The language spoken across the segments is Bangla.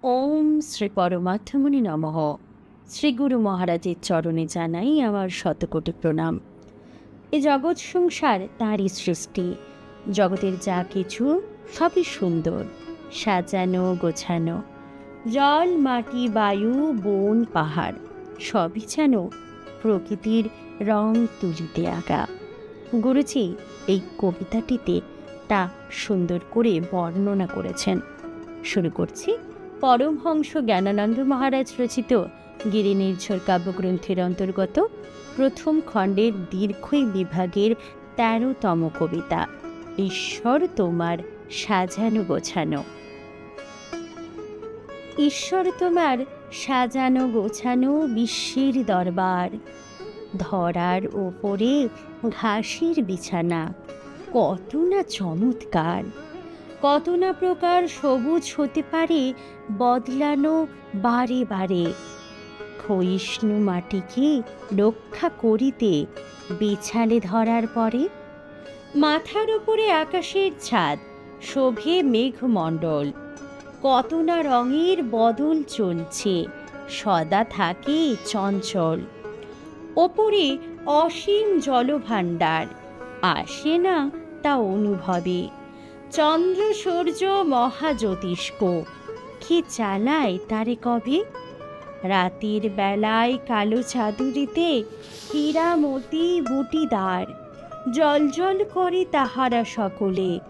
ওম শ্রী পরমাত্মনি নমঃ। শ্রী গুরু মহারাজের চরণে জানাই আমার শতকোটি প্রণাম। এ জগৎ সংসার তাঁরই সৃষ্টি। জগতের যা কিছু সবই সুন্দর, সাজানো গোছানো। জল, মাটি, বায়ু, বন, পাহাড় সবই যেন প্রকৃতির রং তুলিতে আঁকা। গুরুজি এই কবিতাটিতে তা সুন্দর করে বর্ণনা করেছেন। শুরু করছি পরমহংস জ্ঞানানন্দ মহারাজ রচিত গিরি নির্ঝর কাব্যগ্রন্থের অন্তর্গত প্রথম খণ্ডের দীর্ঘই বিভাগের ১৩তম কবিতা ঈশ্বর তোমার সাজানো গোছানো। ঈশ্বর তোমার সাজানো গোছানো বিশ্বের দরবার, ধরার ওপরে ঘাসের বিছানা, কত না চমৎকার, কত না প্রকার সবুজ হতে পারে বদলানো বারে বারে। ক্ষয়িষ্ণু মাটিকে রক্ষা করিতে বিছালে ধরার পরে, মাথার উপরে আকাশের ছাদ, শোভে মেঘমণ্ডল, কত না রঙের বদল চলছে, সদা থাকে চঞ্চল। ওপরে অসীম জলভাণ্ডার, আসে না তা অনুভবে, চন্দ্র সূর্য মহাজ্যোতিষ্ক, কে চালায় তারে কবে? রাতের বেলায় কালো চাদুরিতে হীরামতি বুটিদার, জল জল করে তাহারা সকলে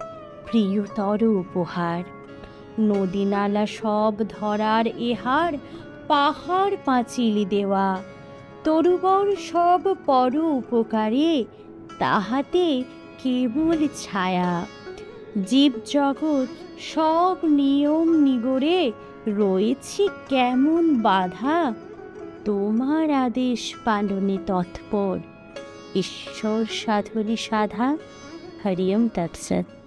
প্রিয়তর উপহার। নদী নালা সব ধরার এহার, পাহাড় পাঁচিল দেওয়া, তরুবর সব পর উপকারে, তাহাতে কেবল ছায়া। জীবজগৎ সব নিয়ম নিগড়ে রয়েছে কেমন বাধা, তোমার আদেশ পালনে তৎপর ঈশ্বর সাধনে সাধা। হরি ওম তৎসৎ।